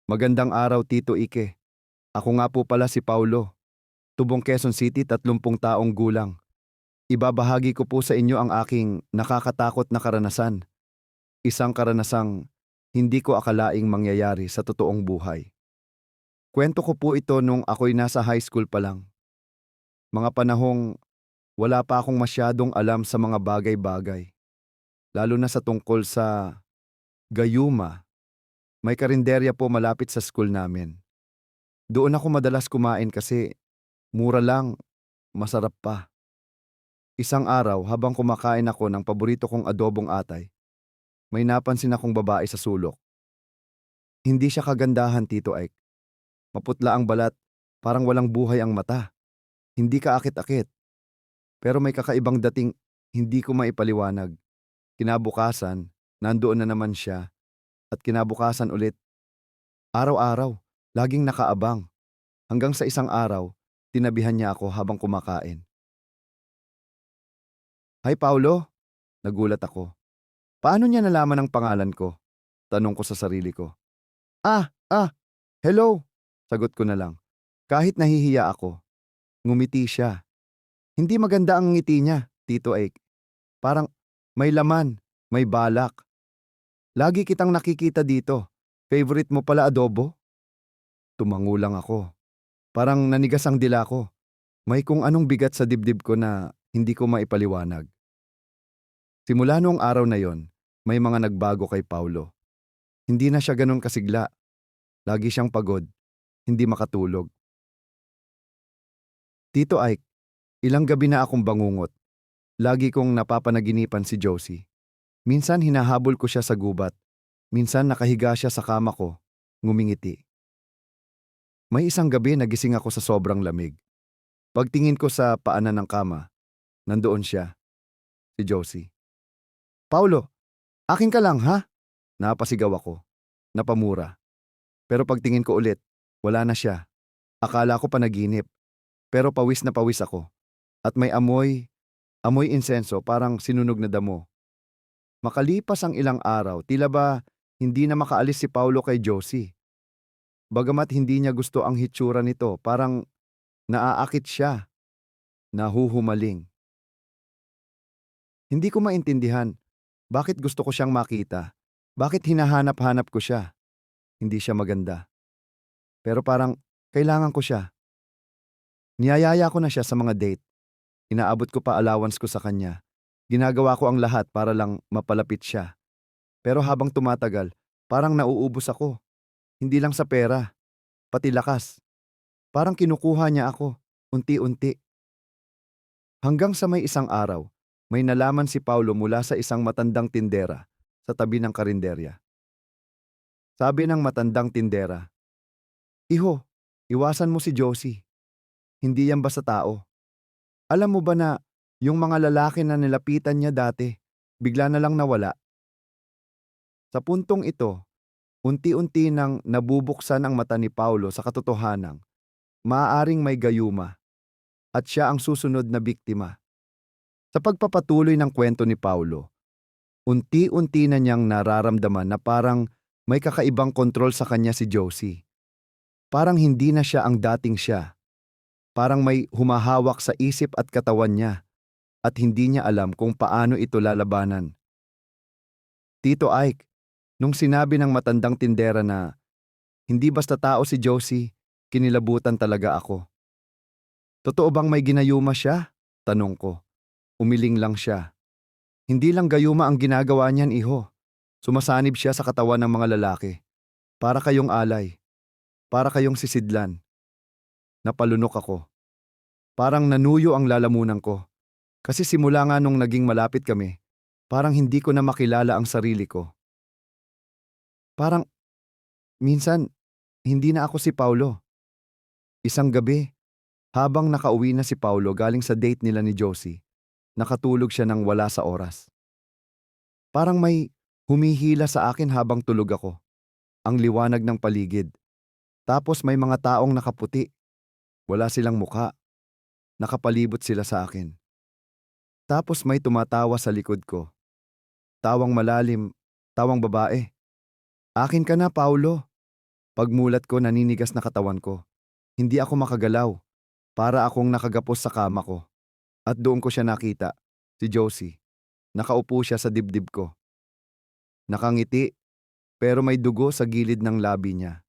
Magandang araw, Tito Ike. Ako nga po pala si Paulo, tubong Quezon City, 30 taong gulang. Ibabahagi ko po sa inyo ang aking nakakatakot na karanasan. Isang karanasang hindi ko akalaing mangyayari sa totoong buhay. Kwento ko po ito nung ako'y nasa high school pa lang. Mga panahong wala pa akong masyadong alam sa mga bagay-bagay. Lalo na sa tungkol sa gayuma. May karinderya po malapit sa school namin. Doon ako madalas kumain kasi mura lang, masarap pa. Isang araw habang kumakain ako ng paborito kong adobong atay, may napansin akong babae sa sulok. Hindi siya kagandahan, Tito Ike. Maputla ang balat, parang walang buhay ang mata. Hindi kaakit-akit, pero may kakaibang dating hindi ko maipaliwanag. Kinabukasan, nandoon na naman siya, at kinabukasan ulit. Araw-araw, laging nakaabang. Hanggang sa isang araw, tinabihan niya ako habang kumakain. "Hi, Paulo," nagulat ako. Paano niya nalaman ang pangalan ko? Tanong ko sa sarili ko. Hello, sagot ko na lang. Kahit nahihiya ako, ngumiti siya. Hindi maganda ang ngiti niya, Tito Ike. Parang may laman, may balak. Lagi kitang nakikita dito. Favorite mo pala adobo? Tumango lang ako. Parang nanigas ang dila ko. May kung anong bigat sa dibdib ko na hindi ko maipaliwanag. Simula noong araw na yon, may mga nagbago kay Paulo. Hindi na siya ganun kasigla. Lagi siyang pagod, hindi makatulog. Tito Ike, ilang gabi na akong bangungot. Lagi kong napapanaginipan si Josie. Minsan hinahabol ko siya sa gubat. Minsan nakahiga siya sa kama ko, ngumingiti. May isang gabi nagising ako sa sobrang lamig. Pagtingin ko sa paanan ng kama, nandoon siya, si Josie. "Paulo, akin ka lang ha?" Napasigaw ako. Napamura. Pero pagtingin ko ulit, wala na siya. Akala ko panaginip. Pero pawis na pawis ako. At may amoy insenso parang sinunog na damo. Makalipas ang ilang araw, tila ba hindi na makaalis si Paulo kay Josie. Bagamat hindi niya gusto ang hitsura nito, parang naaakit siya, nahuhumaling. Hindi ko maintindihan bakit gusto ko siyang makita. Bakit hinahanap-hanap ko siya? Hindi siya maganda. Pero parang kailangan ko siya. Niyayaya ko na siya sa mga date. Inaabot ko pa allowance ko sa kanya. Ginagawa ko ang lahat para lang mapalapit siya. Pero habang tumatagal, parang nauubos ako. Hindi lang sa pera, pati lakas. Parang kinukuha niya ako, unti-unti. Hanggang sa may isang araw, may nalaman si Paulo mula sa isang matandang tindera sa tabi ng karinderya. Sabi ng matandang tindera, "Iho, iwasan mo si Josie. Hindi yan basta tao. Alam mo ba na yung mga lalaki na nilapitan niya dati, bigla na lang nawala?" Sa puntong ito, unti-unti nang nabubuksan ang mata ni Paulo sa katotohanang maaaring may gayuma at siya ang susunod na biktima. Sa pagpapatuloy ng kwento ni Paulo, unti-unti na niyang nararamdaman na parang may kakaibang kontrol sa kanya si Josie. Parang hindi na siya ang dating siya. Parang may humahawak sa isip at katawan niya at hindi niya alam kung paano ito lalabanan. Tito Ike, nung sinabi ng matandang tindera na hindi basta tao si Josie, kinilabutan talaga ako. "Totoo bang may ginayuma siya?" Tanong ko. Umiling lang siya. "Hindi lang gayuma ang ginagawa niyan, iho. Sumasanib siya sa katawan ng mga lalaki. Para kayong alay. Para kayong sisidlan." Napalunok ako. Parang nanuyo ang lalamunan ko. Kasi simula nga nung naging malapit kami, parang hindi ko na makilala ang sarili ko. Parang minsan, hindi na ako si Paulo. Isang gabi, habang nakauwi na si Paulo galing sa date nila ni Josie, nakatulog siya nang wala sa oras. Parang may humihila sa akin habang tulog ako. Ang liwanag ng paligid. Tapos may mga taong nakaputi. Wala silang mukha. Nakapalibot sila sa akin. Tapos may tumatawa sa likod ko. Tawang malalim, tawang babae. "Akin ka na, Paulo." Pagmulat ko naninigas na katawan ko. Hindi ako makagalaw. Para akong nakagapos sa kama ko. At doon ko siya nakita, si Josie. Nakaupo siya sa dibdib ko. Nakangiti, pero may dugo sa gilid ng labi niya.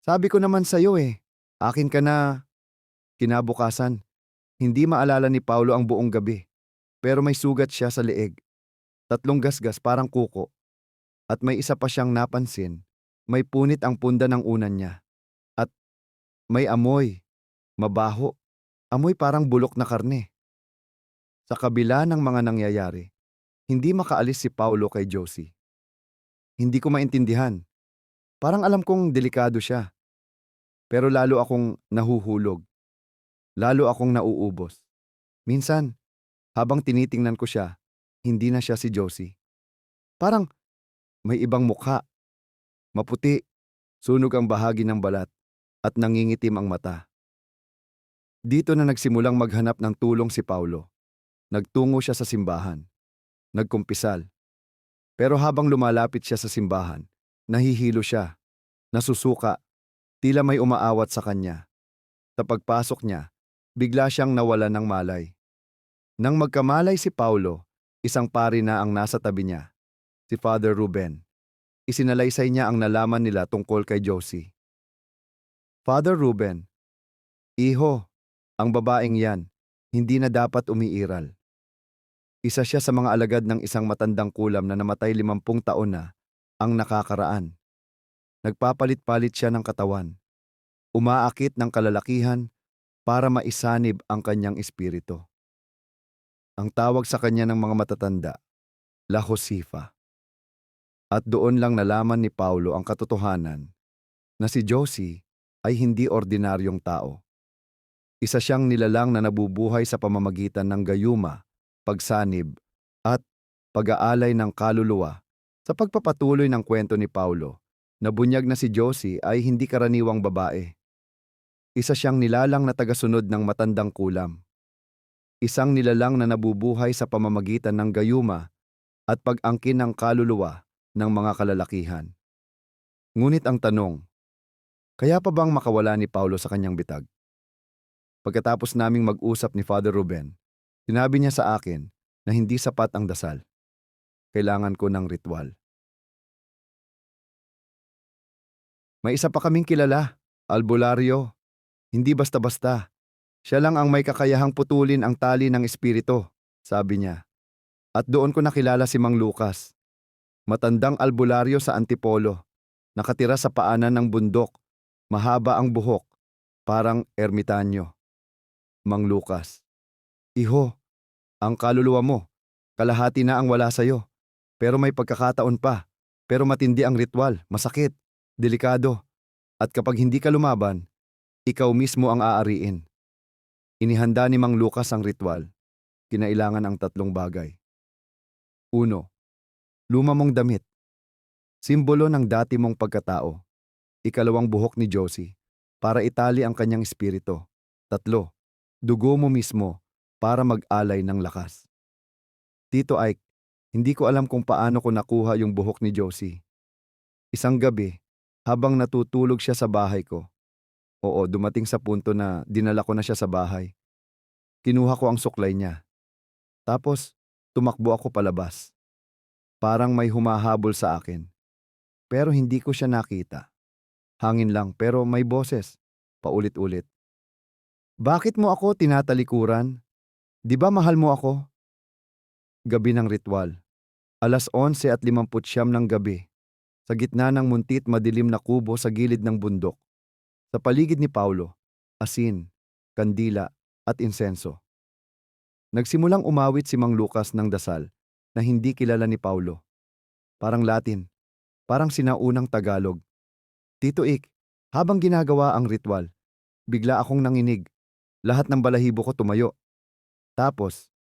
Sabi ko naman sa'yo akin ka na. Kinabukasan, hindi maalala ni Paulo ang buong gabi. Pero may sugat siya sa leeg. 3 gasgas parang kuko. At may isa pa siyang napansin. May punit ang punda ng unan niya. At may amoy. Mabaho. Amoy parang bulok na karne. Sa kabila ng mga nangyayari, hindi makaalis si Paulo kay Josie. Hindi ko maintindihan. Parang alam kong delikado siya. Pero lalo akong nahuhulog. Lalo akong nauubos. Minsan, habang tinitingnan ko siya, hindi na siya si Josie. Parang may ibang mukha. Maputi, sunog ang bahagi ng balat, at nangingitim ang mata. Dito na nagsimulang maghanap ng tulong si Paulo. Nagtungo siya sa simbahan. Nagkumpisal. Pero habang lumalapit siya sa simbahan, nahihilo siya. Nasusuka. Tila may umaawat sa kanya. Sa pagpasok niya, bigla siyang nawalan ng malay. Nang magkamalay si Paulo, isang pari na ang nasa tabi niya, si Father Ruben. Isinalaysay niya ang nalaman nila tungkol kay Josie. Father Ruben, Iho, ang babaeng yan, hindi na dapat umiiral. Isa siya sa mga alagad ng isang matandang kulam na namatay 50 taon na ang nakakaraan. Nagpapalit-palit siya ng katawan. Umaakit ng kalalakihan para maisanib ang kanyang espiritu. Ang tawag sa kanya ng mga matatanda, La Josifa. At doon lang nalaman ni Paulo ang katotohanan na si Josie ay hindi ordinaryong tao. Isa siyang nilalang na nabubuhay sa pamamagitan ng gayuma, pagsanib, at pag-aalay ng kaluluwa. Sa pagpapatuloy ng kwento ni Paulo, nabunyag na si Josie ay hindi karaniwang babae. Isa siyang nilalang na tagasunod ng matandang kulam. Isang nilalang na nabubuhay sa pamamagitan ng gayuma at pag-angkin ng kaluluwa ng mga kalalakihan. Ngunit ang tanong, kaya pa bang makawala ni Paulo sa kanyang bitag? Pagkatapos naming mag-usap ni Father Ruben, sinabi niya sa akin na hindi sapat ang dasal. Kailangan ko ng ritual. May isa pa kaming kilala, albularyo. Hindi basta-basta. Siya lang ang may kakayahang putulin ang tali ng espiritu, sabi niya. At doon ko nakilala si Mang Lucas. Matandang albularyo sa Antipolo. Nakatira sa paanan ng bundok. Mahaba ang buhok. Parang ermitanyo. Mang Lucas. Iho, ang kaluluwa mo. Kalahati na ang wala sa'yo. Pero may pagkakataon pa. Pero matindi ang ritual. Masakit. Delikado. At kapag hindi ka lumaban, ikaw mismo ang aariin. Inihanda ni Mang Lucas ang ritual. Kinailangan ang 3 bagay. 1. Luma mong damit. Simbolo ng dati mong pagkatao. 2. Buhok ni Josie. Para itali ang kanyang espiritu. 3. Dugo mo mismo para mag-alay ng lakas. Tito Ike, hindi ko alam kung paano ko nakuha yung buhok ni Josie. Isang gabi, habang natutulog siya sa bahay ko. Oo, dumating sa punto na dinala ko na siya sa bahay. Kinuha ko ang suklay niya. Tapos, tumakbo ako palabas. Parang may humahabol sa akin. Pero hindi ko siya nakita. Hangin lang pero may boses. Paulit-ulit. Bakit mo ako tinatalikuran? Di ba mahal mo ako? Gabi ng ritual. 11:59 ng gabi. Sa gitna ng muntit madilim na kubo sa gilid ng bundok. Sa paligid ni Paulo, asin, kandila, at insenso. Nagsimulang umawit si Mang Lucas ng dasal na hindi kilala ni Paulo. Parang Latin, parang sinaunang Tagalog. Tito Ik, habang ginagawa ang ritual, bigla akong nanginig. Lahat ng balahibo ko tumayo. Tapos,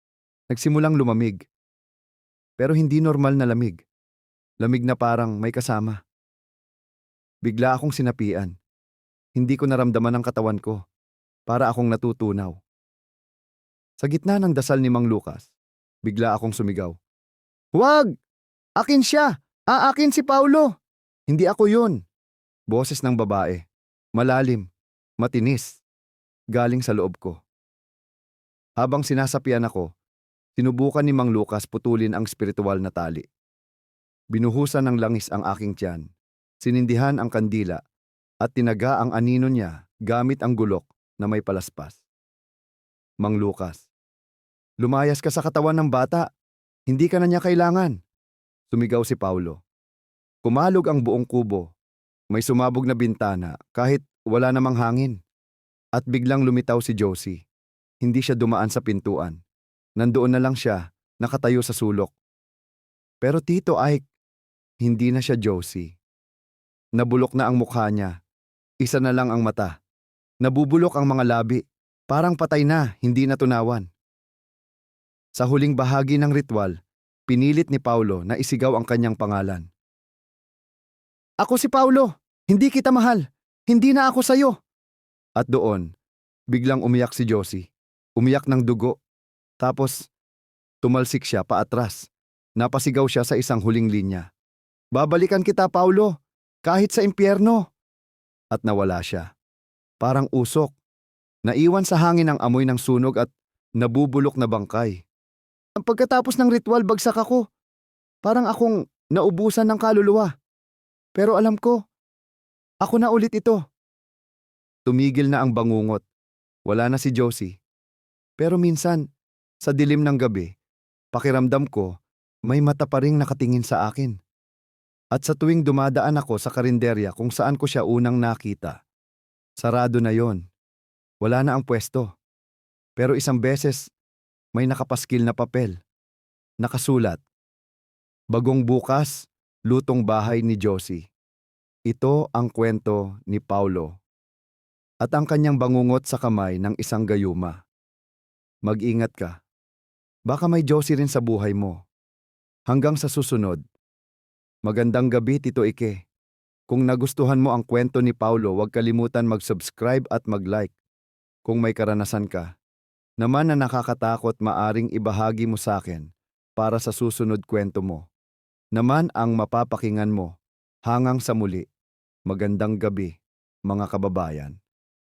nagsimulang lumamig. Pero hindi normal na lamig. Lamig na parang may kasama. Bigla akong sinapian. Hindi ko naramdaman ang katawan ko. Para akong natutunaw. Sa gitna ng dasal ni Mang Lucas, bigla akong sumigaw. Huwag! Akin siya! Aakin si Paulo! Hindi ako yun! Boses ng babae. Malalim. Matinis. Galing sa loob ko. Habang sinasapian ako, sinubukan ni Mang Lucas putulin ang spiritual na tali. Binuhusan ng langis ang aking tiyan. Sinindihan ang kandila at tinaga ang anino niya gamit ang gulok na may palaspas. Mang Lucas, lumayas ka sa katawan ng bata. Hindi ka na niya kailangan. Sumigaw si Paulo. Kumalog ang buong kubo. May sumabog na bintana kahit wala namang hangin. At biglang lumitaw si Josie. Hindi siya dumaan sa pintuan. Nandoon na lang siya, nakatayo sa sulok. Pero Tito Ike, hindi na siya Josie. Nabulok na ang mukha niya. Isa na lang ang mata. Nabubulok ang mga labi. Parang patay na, hindi natunawan. Sa huling bahagi ng ritual, pinilit ni Paulo na isigaw ang kanyang pangalan. Ako si Paulo! Hindi kita mahal! Hindi na ako sayo! At doon, biglang umiyak si Josie. Umiyak ng dugo. Tapos, tumalsik siya paatras. Napasigaw siya sa isang huling linya. Babalikan kita, Paulo! Kahit sa impyerno! At nawala siya. Parang usok. Naiwan sa hangin ang amoy ng sunog at nabubulok na bangkay. Ang pagkatapos ng ritual, bagsak ako. Parang akong naubusan ng kaluluwa. Pero alam ko, ako na ulit ito. Tumigil na ang bangungot. Wala na si Josie. Pero minsan, sa dilim ng gabi, pakiramdam ko, may mata pa ring nakatingin sa akin. At sa tuwing dumadaan ako sa karinderya kung saan ko siya unang nakita, sarado na yon. Wala na ang pwesto. Pero isang beses, may nakapaskil na papel. Nakasulat, Bagong bukas, lutong bahay ni Josie. Ito ang kwento ni Paulo. At ang kanyang bangungot sa kamay ng isang gayuma. Mag-ingat ka. Baka may Josie rin sa buhay mo. Hanggang sa susunod. Magandang gabi, Tito Ike. Kung nagustuhan mo ang kwento ni Paulo, huwag kalimutan mag-subscribe at mag-like. Kung may karanasan ka naman na nakakatakot, maaring ibahagi mo sa akin para sa susunod kwento mo. Naman ang mapapakinggan mo. Hanggang sa muli. Magandang gabi, mga kababayan.